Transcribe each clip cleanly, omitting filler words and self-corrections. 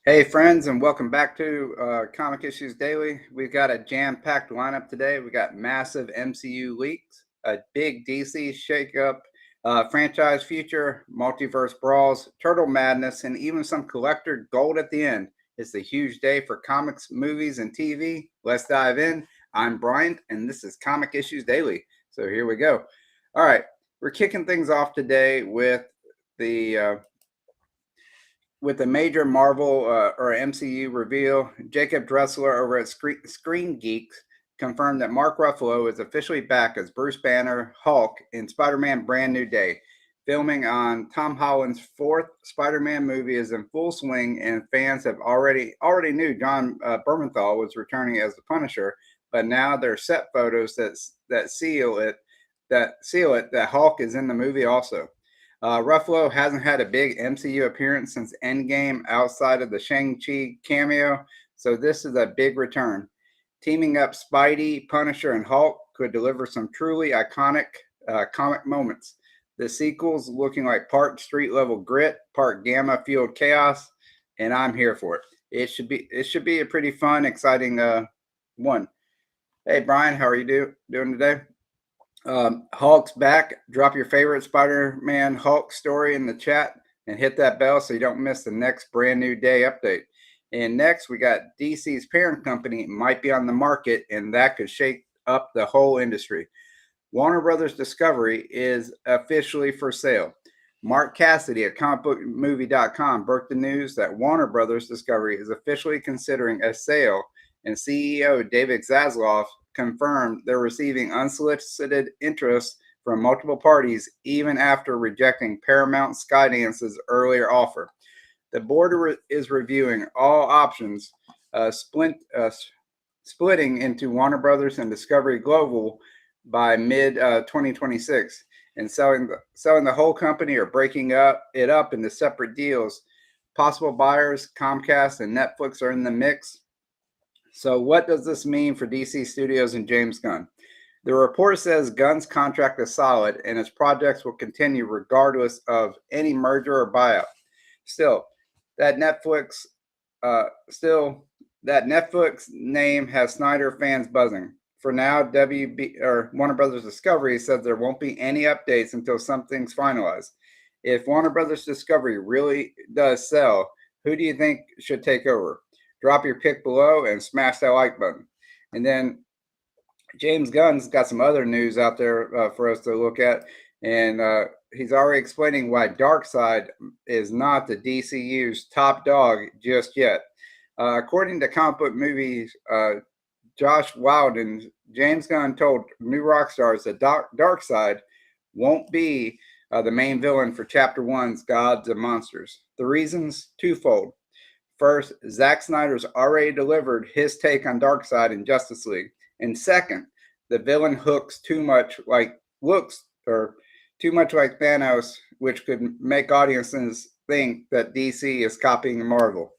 Hey friends, and welcome back to Comic Issues Daily. We've got a jam-packed lineup today. We got massive MCU leaks, a big DC shakeup, franchise future, multiverse brawls, turtle madness, and even some collector gold at the end. It's a huge day for comics, movies, and TV. Let's dive in. I'm Brian, and this is Comic Issues Daily. So here we go. All right, we're kicking things off today with the major Marvel or MCU reveal. Jacob Dressler over at Screen Geeks confirmed that Mark Ruffalo is officially back as Bruce Banner, Hulk in Spider-Man Brand New Day. Filming on Tom Holland's fourth Spider-Man movie is in full swing, and fans have already knew John Bernthal was returning as the Punisher, but now there's set photos that seal it that Hulk is in the movie also. Ruffalo hasn't had a big MCU appearance since Endgame outside of the Shang-Chi cameo, so this is a big return. Teaming up Spidey, Punisher, and Hulk could deliver some truly iconic comic moments. The sequel's looking like part street-level grit, part gamma-fueled chaos, and I'm here for it. It should be a pretty fun, exciting one. Hey, Brian, how are you doing today? Hulk's back. Drop your favorite Spider-Man Hulk story in the chat and hit that bell so you don't miss the next Brand New Day update. And next, we got DC's parent company might be on the market, and that could shake up the whole industry. Warner Brothers Discovery is officially for sale. Mark Cassidy at comicbookmovie.com broke the news that Warner Brothers Discovery is officially considering a sale, and CEO David Zaslav confirmed they're receiving unsolicited interest from multiple parties even after rejecting Paramount Skydance's earlier offer. The board is reviewing all options, splitting into Warner Brothers and Discovery Global by mid-2026 and selling the whole company or breaking it up into separate deals. Possible buyers, Comcast and Netflix, are in the mix. So what does this mean for DC Studios and James Gunn? The report says Gunn's contract is solid and his projects will continue regardless of any merger or buyout. Still, that Netflix name has Snyder fans buzzing. For now, Warner Brothers Discovery says there won't be any updates until something's finalized. If Warner Brothers Discovery really does sell, who do you think should take over? Drop your pick below and smash that like button. And then James Gunn's got some other news out there for us to look at. And he's already explaining why Darkseid is not the DCU's top dog just yet. According to comic book movies, Josh Wilden, James Gunn told New Rockstars that Darkseid won't be the main villain for Chapter 1's Gods and Monsters. The reason's twofold. First, Zack Snyder's already delivered his take on Darkseid in Justice League. And second, the villain looks too much like Thanos, which could make audiences think that DC is copying Marvel.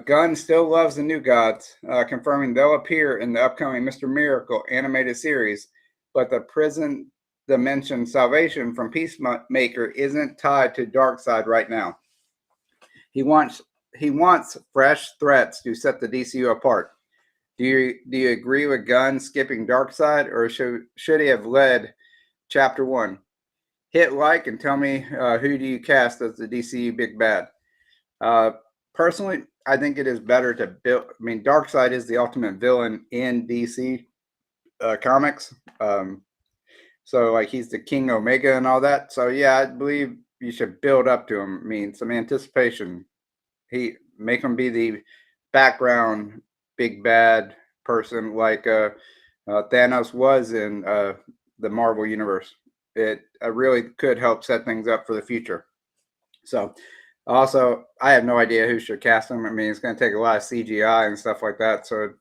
Gunn still loves the New Gods, confirming they'll appear in the upcoming Mr. Miracle animated series, but the prison dimension salvation from Peacemaker isn't tied to Darkseid right now. He wants fresh threats to set the DCU apart. Do you agree with Gunn skipping Darkseid, or should he have led Chapter 1? Hit like and tell me who do you cast as the DCU big bad. Personally, I think it is better to build. I mean, Darkseid is the ultimate villain in DC comics. So like he's the King Omega and all that. So yeah, I believe you should build up to him. I mean, some anticipation. Make him be the background big bad person like Thanos was in the Marvel universe. It really could help set things up for the future. So also, I have no idea who should cast him. I mean, it's going to take a lot of CGI and stuff like that. So it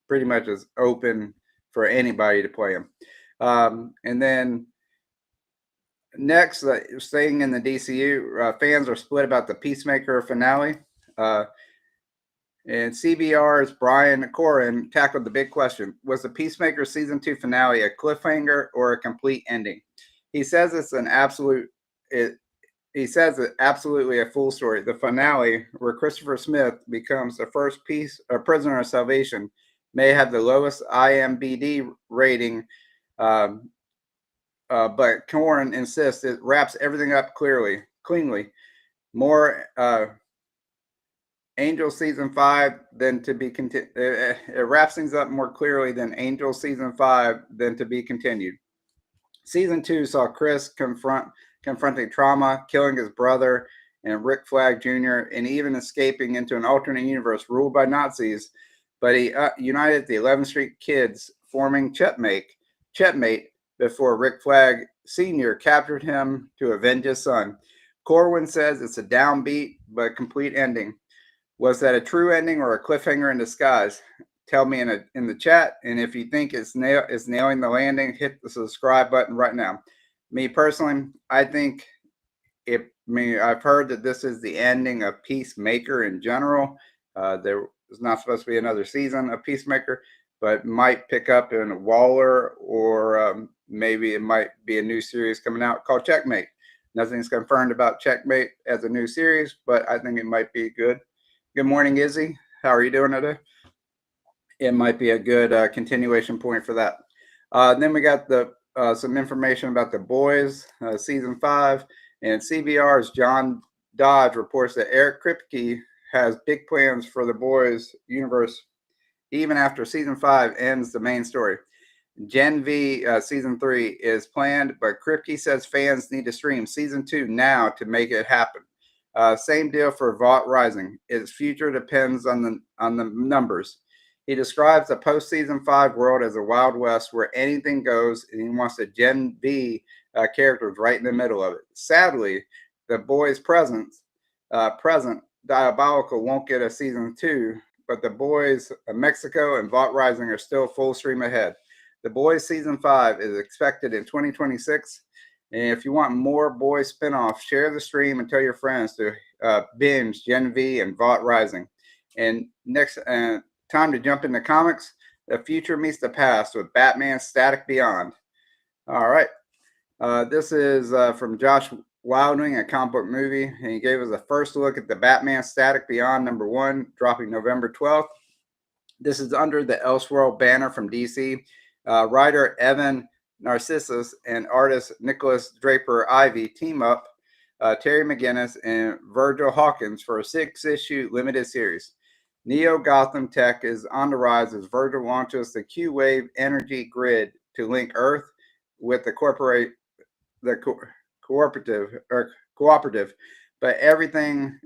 pretty much is open for anybody to play him. And then next, staying in the DCU, fans are split about the Peacemaker finale. And CBR's Brian Corin tackled the big question: was the Peacemaker season 2 finale a cliffhanger or a complete ending? He says it's an absolute he says it absolutely a full story. The finale, where Christopher Smith becomes the first prisoner of salvation, may have the lowest IMDb rating, um, but Corn insists it wraps everything up cleanly. More Angel season 5 than to be continued. It wraps things up more clearly than Angel season 5 than to be continued. Season 2 saw Chris confronting trauma, killing his brother and Rick Flag Jr., and even escaping into an alternate universe ruled by Nazis. But he united the 11th Street Kids, forming Checkmate before Rick Flag Sr. captured him to avenge his son. Corwin says it's a downbeat but complete ending. Was that a true ending or a cliffhanger in disguise? Tell me in the chat, and if you think it's nailing the landing, hit the subscribe button right now. Me personally, I think I've heard that this is the ending of Peacemaker in general. There was not supposed to be another season of Peacemaker, but might pick up in Waller, or maybe it might be a new series coming out called Checkmate. Nothing's confirmed about Checkmate as a new series, but I think it might be good. Good morning, Izzy. How are you doing today? It might be a good continuation point for that. Then we got some information about The Boys, season 5, and CBR's John Dodge reports that Eric Kripke has big plans for The Boys universe, even after season 5 ends the main story. Gen V season 3 is planned, but Kripke says fans need to stream season 2 now to make it happen. Same deal for Vault Rising. Its future depends on the numbers. He describes the post-season 5 world as a Wild West where anything goes, and he wants the Gen V characters right in the middle of it. Sadly, The Boys' present Diabolical won't get a season 2, but The Boys Mexico and Vault Rising are still full stream ahead. The Boys season 5 is expected in 2026. And if you want more Boys spinoffs, share the stream and tell your friends to binge Gen V and Vault Rising. And next, time to jump into comics. The future meets the past with Batman Static Beyond. All right. This is from Josh Wilding, a comic book movie. And he gave us a first look at the Batman Static Beyond #1, dropping November 12th. This is under the Elseworld banner from DC. Writer Evan Narcissus and artist Nicholas Draper Ivy team up Terry McGinnis and Virgil Hawkins for a 6-issue limited series. Neo Gotham tech is on the rise as Virgil launches the Q-Wave energy grid to link Earth with the cooperative. But everything's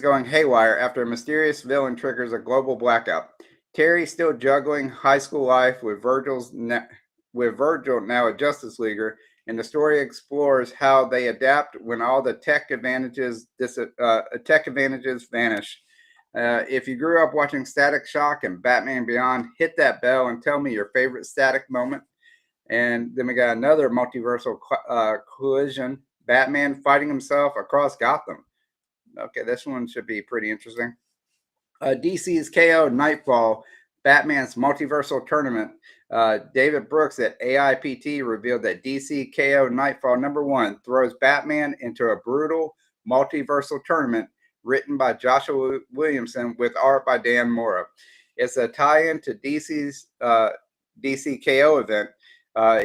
going haywire after a mysterious villain triggers a global blackout. Terry's still juggling high school life with Virgil, now a Justice Leaguer, and the story explores how they adapt when all the tech advantages vanish. If you grew up watching Static Shock and Batman Beyond, hit that bell and tell me your favorite Static moment. And then we got another multiversal collision, Batman fighting himself across Gotham. Okay, this one should be pretty interesting. DC's K.O. Nightfall, Batman's multiversal tournament. David Brooks at AIPT revealed that DC K.O. Nightfall #1 throws Batman into a brutal multiversal tournament written by Joshua Williamson with art by Dan Mora. It's a tie-in to DC's DC K.O. event,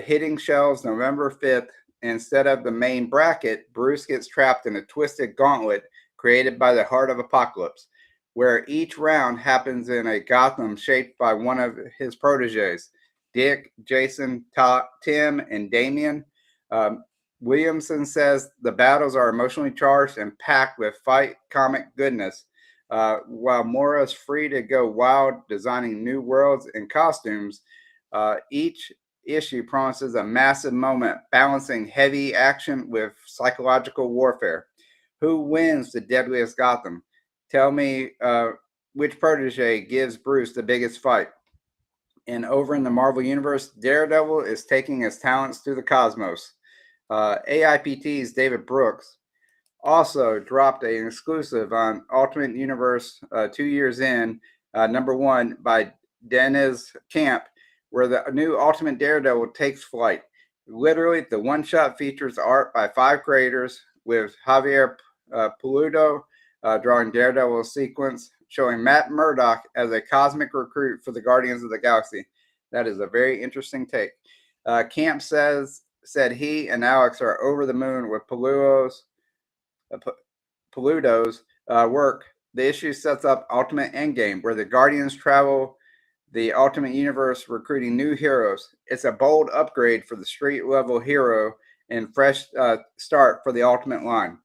hitting shelves November 5th. Instead of the main bracket, Bruce gets trapped in a twisted gauntlet created by the Heart of Apocalypse, where each round happens in a Gotham shaped by one of his proteges, Dick, Jason, Tim, and Damian. Williamson says the battles are emotionally charged and packed with fight comic goodness, while Mora is free to go wild, designing new worlds and costumes. Each issue promises a massive moment, balancing heavy action with psychological warfare. Who wins the deadliest Gotham? Tell me which protege gives Bruce the biggest fight. And over in the Marvel Universe, Daredevil is taking his talents to the cosmos. AIPT's David Brooks also dropped an exclusive on Ultimate Universe 2 years in, #1 by Dennis Camp, where the new Ultimate Daredevil takes flight. Literally, the one-shot features art by 5 creators, with Javier Peludo drawing Daredevil sequence, showing Matt Murdock as a cosmic recruit for the Guardians of the Galaxy. That is a very interesting take. Camp said he and Alex are over the moon with Peludo's work. The issue sets up Ultimate Endgame, where the Guardians travel the Ultimate Universe recruiting new heroes. It's a bold upgrade for the street-level hero and fresh start for the Ultimate line.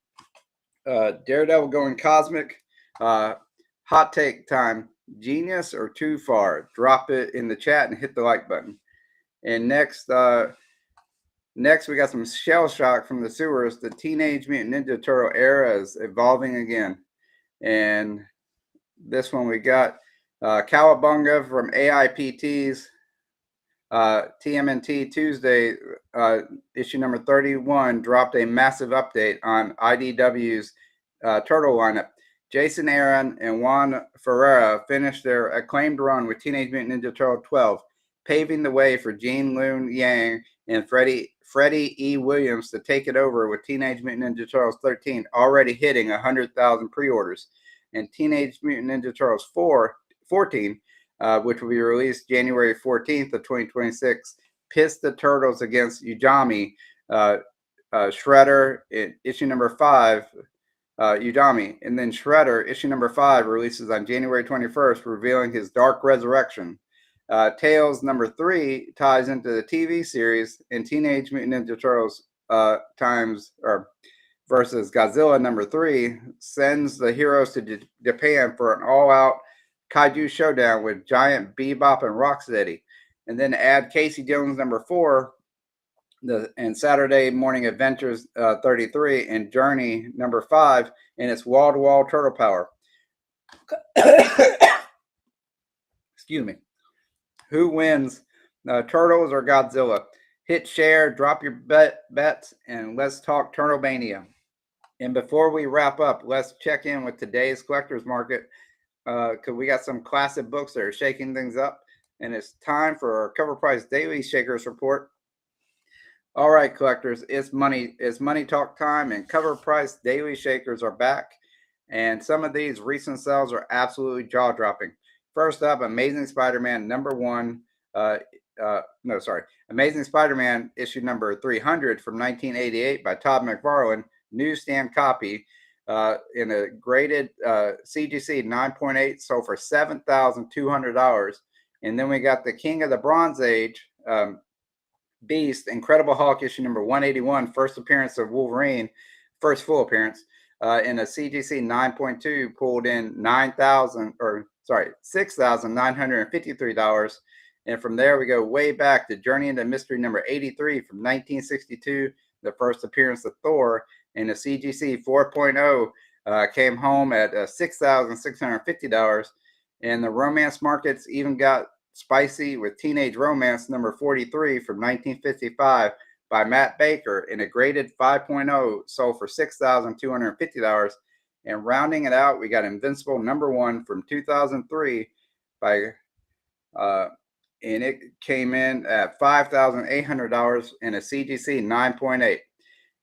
Daredevil going cosmic. Hot take time. Genius or too far? Drop it in the chat and hit the like button. And next we got some shell shock from the sewers. The Teenage Mutant Ninja Turtle era is evolving again. And this one we got Cowabunga from AIPT's TMNT Tuesday, issue number 31, dropped a massive update on IDW's Turtle lineup. Jason Aaron and Juan Ferreira finished their acclaimed run with Teenage Mutant Ninja Turtle 12, paving the way for Gene Luen Yang and Freddie E. Williams to take it over with Teenage Mutant Ninja Turtles 13 already hitting 100,000 pre-orders, and Teenage Mutant Ninja Turtles 14, which will be released January 14th of 2026, pissed the Turtles against Ujami, Shredder in issue number 5, Udami, and then Shredder issue number 5 releases on January 21st, revealing his Dark Resurrection. Tales number 3 ties into the TV series, and Teenage Mutant Ninja Turtles versus Godzilla number 3 sends the heroes to Japan for an all-out kaiju showdown with giant Bebop and Rocksteady, and then add Casey Jones number 4, and Saturday Morning Adventures 33, and Journey number 5, and its wall-to-wall turtle power. Excuse me. Who wins, Turtles or Godzilla? Hit share, drop your bets, and let's talk Turtle Mania. And before we wrap up, let's check in with today's collector's market, because we got some classic books that are shaking things up, and it's time for our Cover Price Daily Shakers report. All right, collectors, it's money talk time, and Cover Price Daily Shakers are back, and some of these recent sales are absolutely jaw-dropping. First up, Amazing Spider-Man Amazing Spider-Man issue number 300 from 1988 by Todd McFarlane, newsstand copy, in a graded CGC 9.8, sold for $7,200. And then we got the King of the Bronze Age, Beast, Incredible Hulk issue number 181, first appearance of Wolverine, first full appearance, in a CGC 9.2, pulled in $6,953. And from there we go way back to Journey into Mystery number 83 from 1962, the first appearance of Thor, and the CGC 4.0 came home at $6,650. And the romance markets even got spicy with Teenage Romance number 43 from 1955 by Matt Baker in a graded 5.0, sold for $6,250. And rounding it out, we got Invincible number 1 from 2003 and it came in at $5,800 in a CGC 9.8.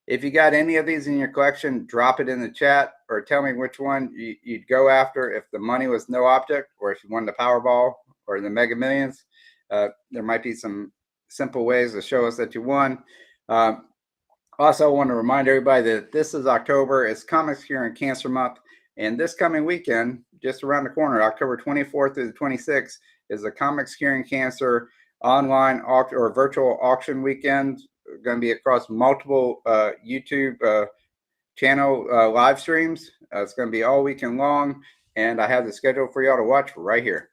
If you got any of these in your collection, drop it in the chat or tell me which one you'd go after if the money was no object, or if you won the Powerball or the Mega Millions. There might be some simple ways to show us that you won. Also, I want to remind everybody that this is October. It's Comics Curing Cancer Month. And this coming weekend, just around the corner, October 24th through the 26th, is the Comics Curing Cancer online or virtual auction weekend. Going to be across multiple YouTube channel live streams. It's going to be all weekend long. And I have the schedule for y'all to watch right here.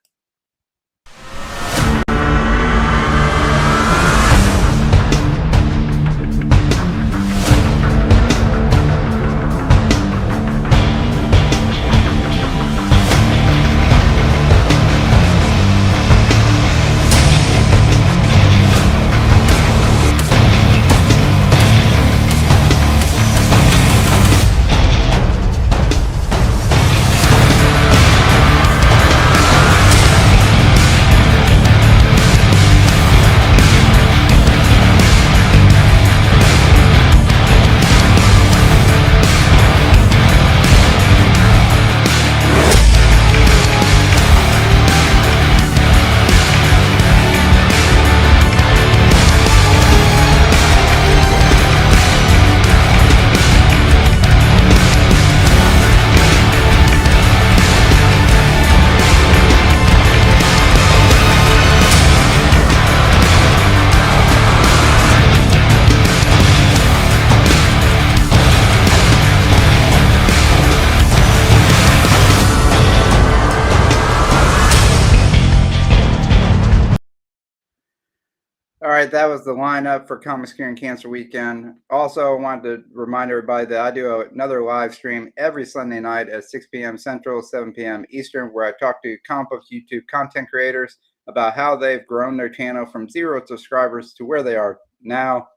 right, that was the lineup for Comics Curing Cancer Weekend. Also, I wanted to remind everybody that I do another live stream every Sunday night at 6 p.m. Central, 7 p.m. Eastern, where I talk to comic book YouTube content creators about how they've grown their channel from 0 subscribers to where they are now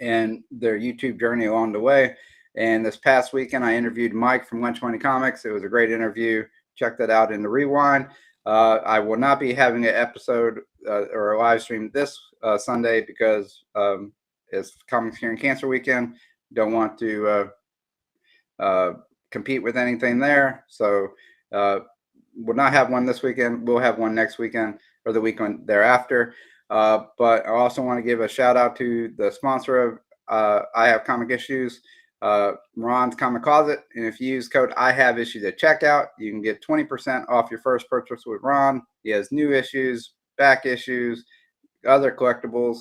and their YouTube journey along the way. And this past weekend, I interviewed Mike from 120 Comics. It was a great interview. Check that out in the rewind. I will not be having an episode or a live stream this Sunday because it's Comics Curing Cancer Weekend. Don't want to compete with anything there. So we'll not have one this weekend. We'll have one next weekend or the weekend thereafter. But I also want to give a shout out to the sponsor of I Have Comic Issues, Ron's Comic Closet. And if you use code I Have Issues at checkout, you can get 20% off your first purchase with Ron. He has new issues, back issues, other collectibles.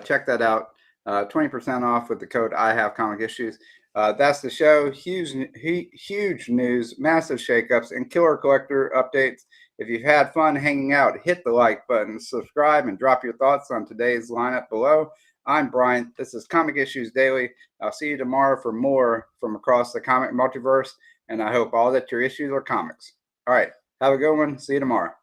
Check that out. 20% off with the code I Have Comic Issues. That's the show. Huge news, massive shakeups, and killer collector updates. If you've had fun hanging out, hit the like button, subscribe, and drop your thoughts on today's lineup below. I'm Brian. This is Comic Issues Daily. I'll see you tomorrow for more from across the comic multiverse, and I hope all that your issues are comics. All right. Have a good one. See you tomorrow.